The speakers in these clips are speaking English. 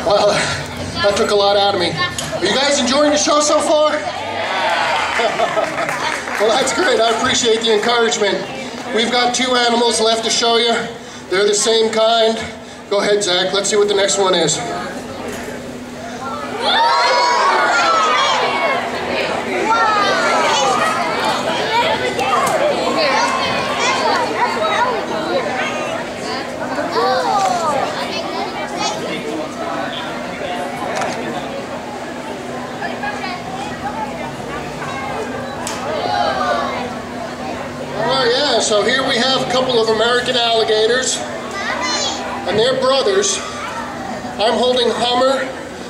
Well, that took a lot out of me. Are you guys enjoying the show so far? Well, that's great. I appreciate the encouragement. We've got 2 animals left to show you. They're the same kind. Go ahead, Zach. Let's see what the next one is. So here we have a couple of American alligators and their brothers. I'm holding Hummer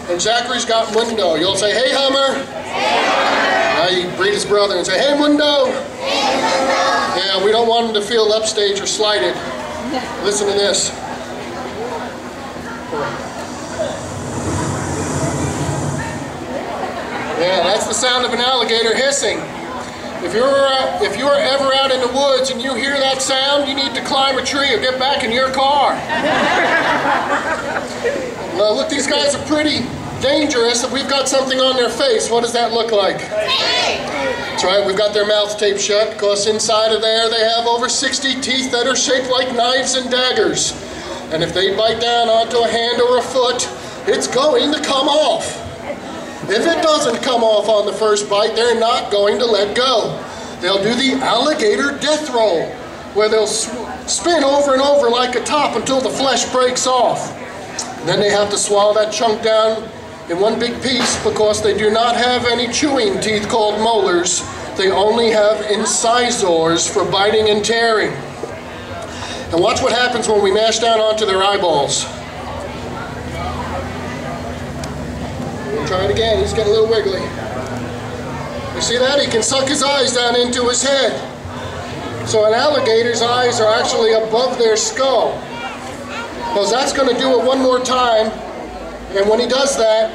and Zachary's got Mundo. You'll say, hey Hummer. Hey. Now you greet his brother and say, hey Mundo. Hey Mundo. Yeah, we don't want him to feel upstaged or slighted. Listen to this. Yeah, that's the sound of an alligator hissing. If you're ever out in the woods and you hear that sound, you need to climb a tree or get back in your car. Now look, these guys are pretty dangerous. We've got something on their face. What does that look like? That's right, we've got their mouths taped shut because inside of there they have over 60 teeth that are shaped like knives and daggers. And if they bite down onto a hand or a foot, it's going to come off. If it doesn't come off on the first bite, they're not going to let go. They'll do the alligator death roll, where they'll spin over and over like a top until the flesh breaks off. And then they have to swallow that chunk down in one big piece because they do not have any chewing teeth called molars. They only have incisors for biting and tearing. And watch what happens when we mash down onto their eyeballs. Try it again, he's getting a little wiggly. You see that? He can suck his eyes down into his head. So an alligator's eyes are actually above their skull. Because that's going to do it one more time. And when he does that,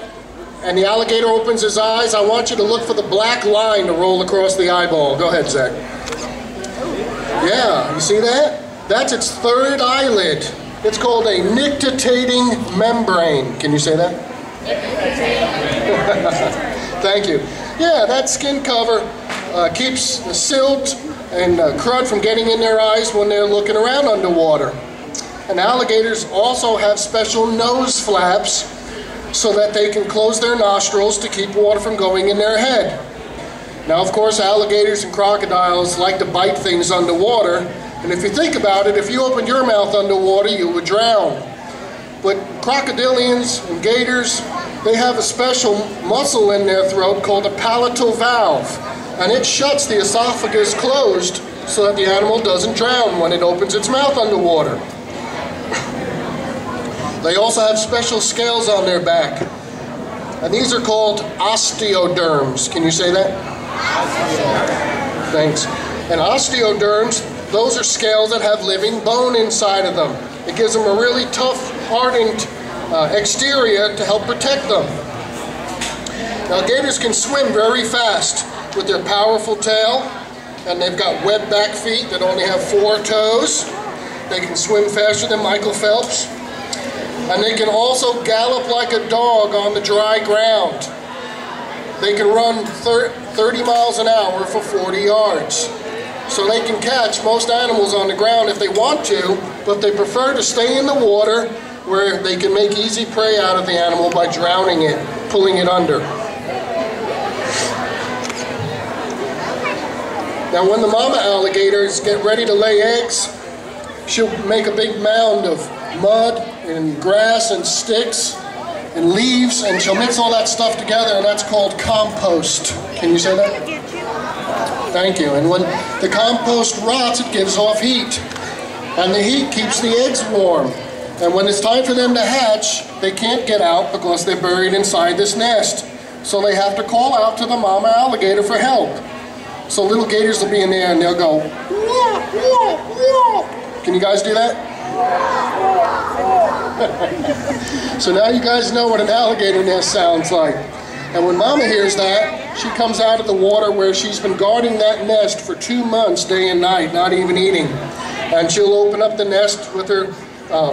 and the alligator opens his eyes, I want you to look for the black line to roll across the eyeball. Go ahead, Zach. Yeah, you see that? That's its 3rd eyelid. It's called a nictitating membrane. Can you say that? Thank you. Yeah, that skin cover keeps the silt and crud from getting in their eyes when they're looking around underwater. And alligators also have special nose flaps so that they can close their nostrils to keep water from going in their head. Now, of course, alligators and crocodiles like to bite things underwater. And if you think about it, if you opened your mouth underwater, you would drown. But crocodilians and gators, they have a special muscle in their throat called a palatal valve. And it shuts the esophagus closed so that the animal doesn't drown when it opens its mouth underwater. They also have special scales on their back. And these are called osteoderms. Can you say that? Thanks. And osteoderms, those are scales that have living bone inside of them. It gives them a really tough, hardened exterior to help protect them. Now, gators can swim very fast with their powerful tail, and they've got webbed back feet that only have 4 toes. They can swim faster than Michael Phelps. And they can also gallop like a dog on the dry ground. They can run 30 miles an hour for 40 yards. So they can catch most animals on the ground if they want to, but they prefer to stay in the water where they can make easy prey out of the animal by drowning it, pulling it under. Now when the mama alligators get ready to lay eggs, she'll make a big mound of mud and grass and sticks and leaves, and she'll mix all that stuff together, and that's called compost. Can you say that? Thank you. And when the compost rots, it gives off heat. And the heat keeps the eggs warm. And when it's time for them to hatch, they can't get out because they're buried inside this nest. So they have to call out to the mama alligator for help. So little gators will be in there and they'll go, wah, wah, wah. Can you guys do that? So now you guys know what an alligator nest sounds like. And when mama hears that, she comes out of the water where she's been guarding that nest for 2 months, day and night, not even eating. And she'll open up the nest with her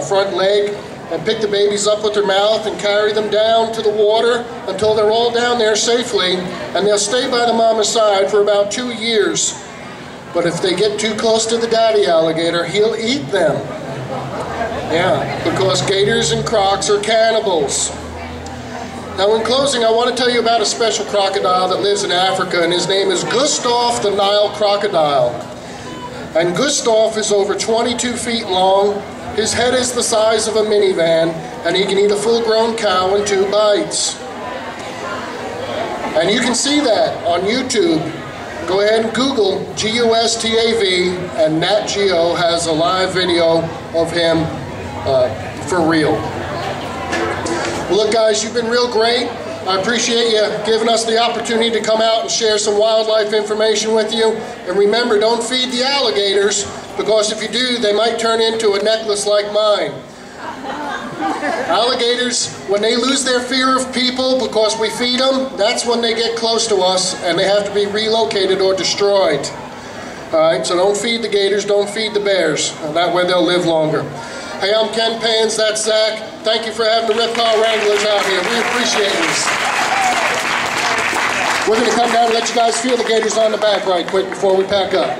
front leg and pick the babies up with her mouth and carry them down to the water until they're all down there safely, and they'll stay by the mama's side for about 2 years. But if they get too close to the daddy alligator, he'll eat them. Yeah, because gators and crocs are cannibals. Now in closing, I want to tell you about a special crocodile that lives in Africa, and his name is Gustav the Nile crocodile. And Gustav is over 22 feet long. His head is the size of a minivan, and he can eat a full-grown cow in 2 bites. And you can see that on YouTube. Go ahead and Google GUSTAV, and Nat Geo has a live video of him for real. Well, look, guys, you've been real great. I appreciate you giving us the opportunity to come out and share some wildlife information with you. And remember, don't feed the alligators, because if you do, they might turn into a necklace like mine. Alligators, when they lose their fear of people because we feed them, that's when they get close to us and they have to be relocated or destroyed. All right, so don't feed the gators, don't feed the bears. That way they'll live longer. Hey, I'm Ken Paynes, that's Zach. Thank you for having the Reptile Wranglers out here. We appreciate this. We're going to come down and let you guys feel the gators on the back right quick before we pack up.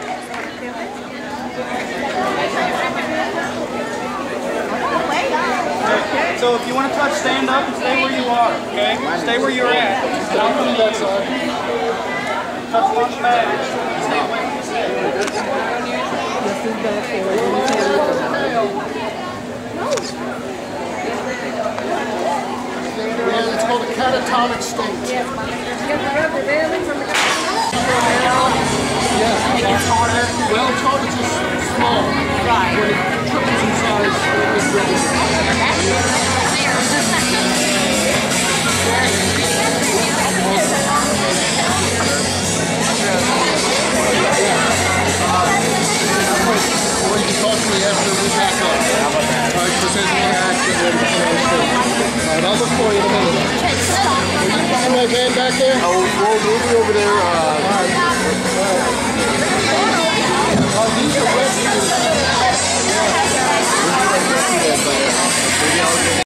So if you want to touch, stand up and stay where you are, okay? Stay where you're at. Down from the back side. Touch on the back. Stay away from the stick. Yeah, it's called a catatonic state. Yeah, it's harder. Well, it's hard, it's just small. Right. When it triples in size, it's really Or you can talk to me after we pack up. Alright, this is one action. Alright, I'll look for you in a minute. Will you find my van back there? Oh, we'll be over there. These are rescues.